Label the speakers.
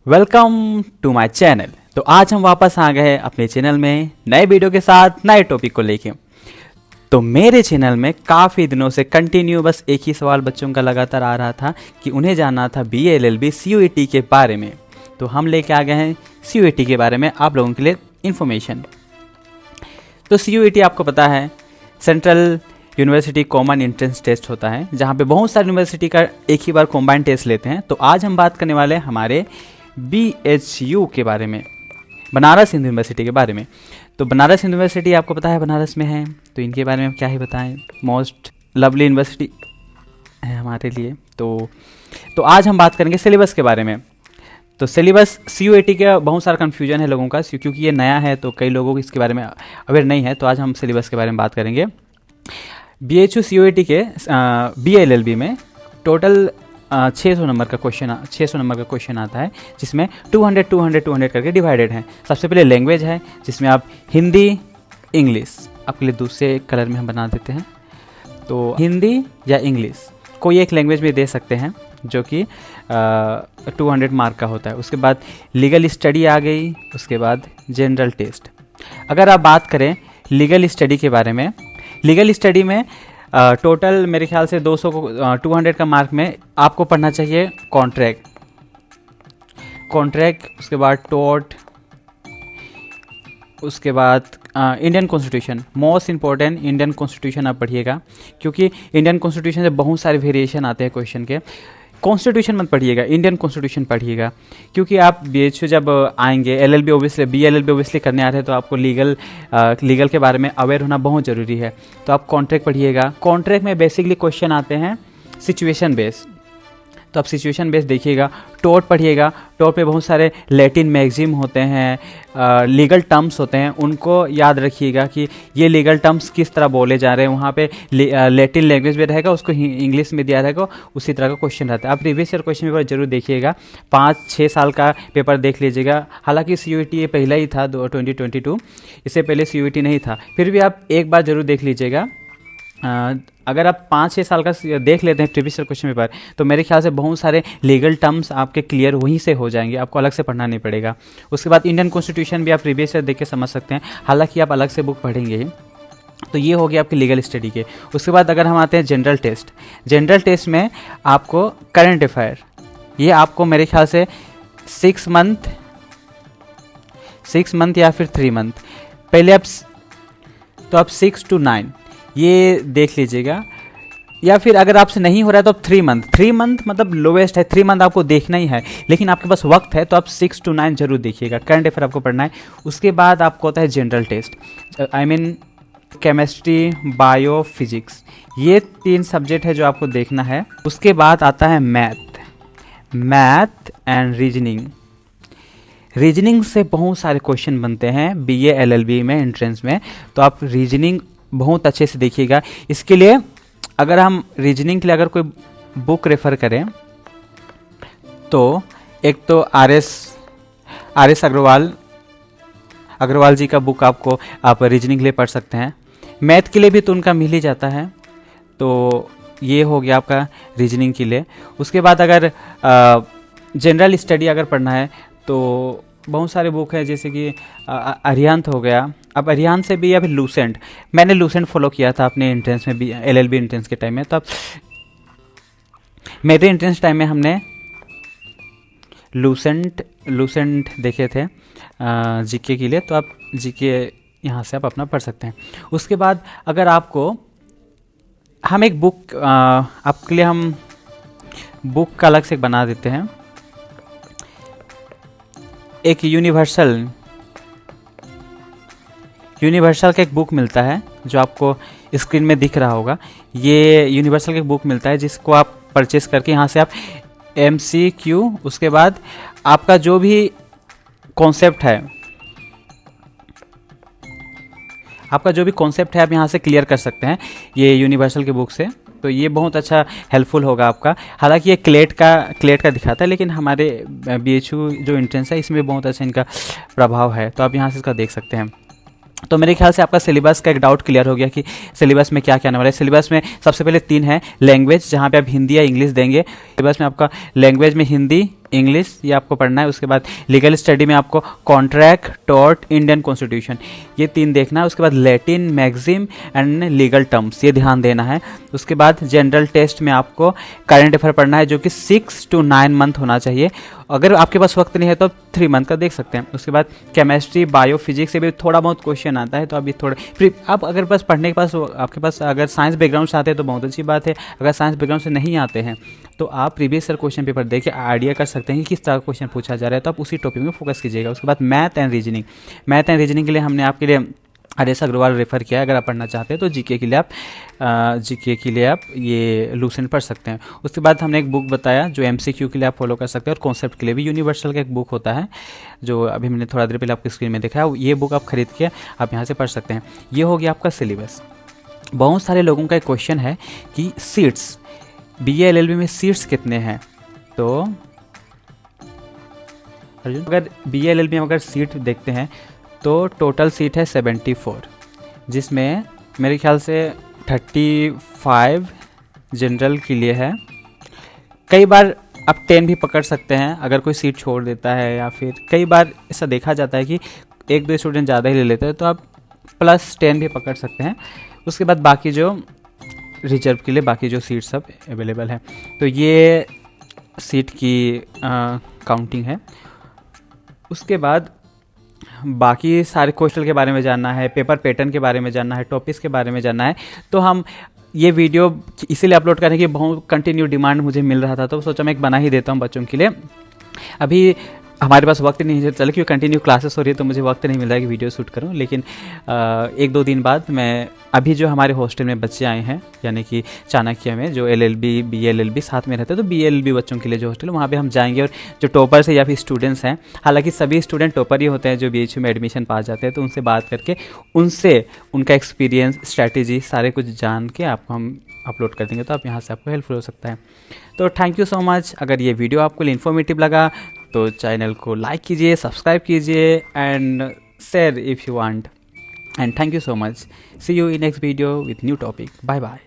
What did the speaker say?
Speaker 1: Welcome to my channel. तो आज हम वापस आ गए अपने चैनल में नए वीडियो के साथ नए टॉपिक को लेके। तो मेरे चैनल में काफ़ी दिनों से कंटिन्यू बस एक ही सवाल बच्चों का लगातार आ रहा था कि उन्हें जानना था BA LLB CUET के बारे में। तो हम लेके आ गए हैं CUET के बारे में आप लोगों के लिए इन्फॉर्मेशन। तो CUET आपको पता है central university common entrance test होता है, जहाँ पे बहुत सारी यूनिवर्सिटी का एक ही बार कॉम्बाइंड टेस्ट लेते हैं। तो आज हम बात करने वाले हैं हमारे BHU के बारे में, बनारस हिंदू यूनिवर्सिटी के बारे में। तो बनारस यूनिवर्सिटी आपको पता है बनारस में है, तो इनके बारे में क्या ही बताएं, मोस्ट लवली यूनिवर्सिटी है हमारे लिए। तो आज हम बात करेंगे सिलेबस के बारे में। तो सिलेबस CUET का बहुत सारा कन्फ्यूजन है लोगों का, क्योंकि ये नया है तो कई लोगों को इसके बारे में अवेयर नहीं है। तो आज हम सिलेबस के बारे में बात करेंगे। BHU CUET के BA LLB में टोटल 600 नंबर का क्वेश्चन आता है, जिसमें 200 करके डिवाइडेड है। सबसे पहले लैंग्वेज है, जिसमें आप हिंदी इंग्लिश, आपके लिए दूसरे कलर में हम बना देते हैं। तो हिंदी या इंग्लिश कोई एक लैंग्वेज में दे सकते हैं, जो कि 200 मार्क का होता है। उसके बाद लीगल स्टडी आ गई, उसके बाद जनरल टेस्ट। अगर आप बात करें लीगल स्टडी के बारे में, लीगल स्टडी में टोटल मेरे ख्याल से 200 का मार्क में आपको पढ़ना चाहिए कॉन्ट्रैक्ट, उसके बाद टोर्ट, उसके बाद Indian constitution. Most important Indian constitution आप पढ़िएगा, क्योंकि इंडियन कॉन्स्टिट्यूशन से बहुत सारे वेरिएशन आते हैं क्वेश्चन के। कॉन्स्टिट्यूशन मत पढ़िएगा, इंडियन कॉन्स्टिट्यूशन पढ़िएगा, क्योंकि आप BHU जब आएंगे LLB obviously BA LLB obviously करने आ रहे हैं, तो आपको लीगल के बारे में अवेयर होना बहुत ज़रूरी है। तो आप कॉन्ट्रैक्ट पढ़िएगा। कॉन्ट्रैक्ट में बेसिकली क्वेश्चन आते हैं सिचुएशन बेस, तो आप सिचुएशन बेस देखिएगा। टोर्ट पढ़िएगा। टोर्ट में बहुत सारे लैटिन मैगजीम होते हैं, लीगल टर्म्स होते हैं, उनको याद रखिएगा कि ये लीगल टर्म्स किस तरह बोले जा रहे हैं। वहाँ पे लैटिन लैंग्वेज में रहेगा, उसको इंग्लिश में दिया रहेगा, उसी तरह का क्वेश्चन रहता है। आप प्रीवियस ईयर क्वेश्चन पेपर जरूर देखिएगा, 5-6 साल का पेपर देख लीजिएगा। हालांकि CUET ये पहला ही था 2022, इससे पहले CUET नहीं था, फिर भी आप एक बार जरूर देख लीजिएगा। अगर आप 5-6 साल का देख लेते हैं प्रीवियस ईयर क्वेश्चन पेपर, तो मेरे ख्याल से बहुत सारे लीगल टर्म्स आपके क्लियर वहीं से हो जाएंगे, आपको अलग से पढ़ना नहीं पड़ेगा। उसके बाद इंडियन कॉन्स्टिट्यूशन भी आप प्रीवियस ईयर देख के समझ सकते हैं, हालांकि आप अलग से बुक पढ़ेंगे ही। तो ये हो गया आपकी लीगल स्टडी के। उसके बाद अगर हम आते हैं जनरल टेस्ट, जनरल टेस्ट में आपको करंट अफेयर, ये आपको मेरे ख्याल से 6 मंथ या फिर 3 मंथ पहले आप, तो आप 6 to 9 ये देख लीजिएगा। या फिर अगर आपसे नहीं हो रहा है तो आप 3 मंथ मतलब लोवेस्ट है, 3 मंथ आपको देखना ही है, लेकिन आपके पास वक्त है तो आप 6 to 9 जरूर देखिएगा। करंट अफेयर आपको पढ़ना है। उसके बाद आपको होता है general test, I mean chemistry, bio, physics, ये 3 सब्जेक्ट है जो आपको देखना है। उसके बाद आता है मैथ एंड रीजनिंग से बहुत सारे क्वेश्चन बनते हैं BA LLB में एंट्रेंस में, तो आप रीजनिंग बहुत अच्छे से देखिएगा। इसके लिए अगर हम रीजनिंग के लिए अगर कोई बुक रेफ़र करें, तो एक तो RS अग्रवाल जी का बुक आप रीजनिंग के लिए पढ़ सकते हैं। मैथ के लिए भी तो उनका मिल ही जाता है, तो ये हो गया आपका रीजनिंग के लिए। उसके बाद अगर जनरल स्टडी अगर पढ़ना है तो बहुत सारे बुक है, जैसे कि अरिहंत हो गया। अब अरिहंत से भी या फिर लूसेंट, मैंने लूसेंट फॉलो किया था अपने एंट्रेंस में भी, LLB एंट्रेंस के टाइम में। तो अब मेरे एंट्रेंस टाइम में हमने लूसेंट देखे थे GK के लिए, तो आप GK यहाँ से आप अपना पढ़ सकते हैं। उसके बाद अगर आपको हम एक बुक आपके लिए हम बुक का अलग से बना देते हैं। एक यूनिवर्सल का एक बुक मिलता है, जो आपको स्क्रीन में दिख रहा होगा। ये यूनिवर्सल का एक बुक मिलता है, जिसको आप परचेस करके यहाँ से आप MCQ, उसके बाद आपका जो भी कॉन्सेप्ट है, आप यहाँ से क्लियर कर सकते हैं ये यूनिवर्सल के बुक से। तो ये बहुत अच्छा हेल्पफुल होगा आपका। हालांकि ये क्लेट का दिखाता है, लेकिन हमारे BHU जो एंट्रेंस है इसमें बहुत अच्छा इनका प्रभाव है, तो आप यहाँ से इसका देख सकते हैं। तो मेरे ख्याल से आपका सिलेबस का एक डाउट क्लियर हो गया कि सिलेबस में क्या क्या आने वाला है। सिलेबस में सबसे पहले 3 है लैंग्वेज, जहाँ पे आप हिंदी या इंग्लिश देंगे। सिलेबस में आपका लैंग्वेज में हिंदी, इंग्लिश ये आपको पढ़ना है। उसके बाद लीगल स्टडी में आपको कॉन्ट्रैक्ट, टॉर्ट, इंडियन कॉन्स्टिट्यूशन ये 3 देखना है। उसके बाद लैटिन, मैगजिम एंड लीगल टर्म्स ये ध्यान देना है। उसके बाद जनरल टेस्ट में आपको करंट अफेयर पढ़ना है जो कि 6 to 9 मंथ होना चाहिए। अगर आपके पास वक्त नहीं है तो आप 3 मंथ का देख सकते हैं। उसके बाद केमिस्ट्री, बायो, फिजिक्स से भी थोड़ा बहुत क्वेश्चन आता है, तो अभी थोड़े फिर आप अगर बस पढ़ने के पास आपके पास अगर साइंस बैकग्राउंड से आते हैं तो बहुत अच्छी बात है। अगर साइंस बैकग्राउंड से नहीं आते हैं तो आप प्रीवियस ईयर क्वेश्चन पेपर देख के आइडिया कर सकते हैं कि किस तरह का क्वेश्चन पूछा जा रहा है, तो आप उसी टॉपिक में फोकस कीजिएगा। उसके बाद मैथ एंड रीजनिंग के लिए हमने आपके लिए आर.एस. अग्रवाल रेफ़र किया है। अगर आप पढ़ना चाहते हैं तो जीके के लिए आप ये लूसेंट पढ़ सकते हैं। उसके बाद हमने एक बुक बताया जो एमसीक्यू के लिए आप फॉलो कर सकते हैं, और कॉन्सेप्ट के लिए भी यूनिवर्सल का एक बुक होता है जो अभी मैंने थोड़ा देर पहले आपकी स्क्रीन में देखा है। ये बुक आप खरीद के आप यहाँ से पढ़ सकते हैं। ये हो गया आपका सिलेबस। बहुत सारे लोगों का एक क्वेश्चन है कि सीट्स BA LLB में सीट्स कितने हैं, तो अगर BA LLB में अगर सीट देखते हैं तो टोटल सीट है 74, जिसमें मेरे ख्याल से 35 जनरल के लिए है। कई बार आप 10 भी पकड़ सकते हैं अगर कोई सीट छोड़ देता है, या फिर कई बार ऐसा देखा जाता है कि 1-2 स्टूडेंट ज़्यादा ही ले लेते हैं, तो आप +10 भी पकड़ सकते हैं। उसके बाद बाकी जो रिजर्व के लिए बाकी जो सीट सब अवेलेबल है, तो ये सीट की काउंटिंग है। उसके बाद बाकी सारे क्वेश्चन के बारे में जानना है, पेपर पैटर्न के बारे में जानना है, टॉपिक्स के बारे में जानना है, तो हम ये वीडियो इसीलिए अपलोड करने की बहुत कंटिन्यू डिमांड मुझे मिल रहा था, तो सोचा मैं एक बना ही देता हूँ बच्चों के लिए। अभी हमारे पास वक्त नहीं है, चलो क्योंकि कंटिन्यू क्लासेस हो रही है तो मुझे वक्त नहीं मिल रहा है कि वीडियो शूट करूं, लेकिन 1-2 दिन बाद मैं अभी जो हमारे हॉस्टल में बच्चे आए हैं, यानी कि चाणक्य में जो LLB BA LLB साथ में रहते हैं, तो BA LLB बच्चों के लिए जो हॉस्टल है वहाँ पे हम जाएंगे, और जो टॉपर्स है या फिर स्टूडेंट्स हैं, हालांकि सभी स्टूडेंट टॉपर ही होते हैं जो BHU में एडमिशन पा जाते हैं, तो उनसे बात करके उनसे उनका एक्सपीरियंस, स्ट्रैटेजी सारे कुछ जान के आपको हम अपलोड कर देंगे, तो आप यहाँ से आपको हेल्पफुल हो सकता है। तो थैंक यू सो मच। अगर ये वीडियो आपको इन्फॉर्मेटिव लगा तो चैनल को लाइक कीजिए, सब्सक्राइब कीजिए and share if you want, and thank you so much. See you in next video with new topic. Bye bye.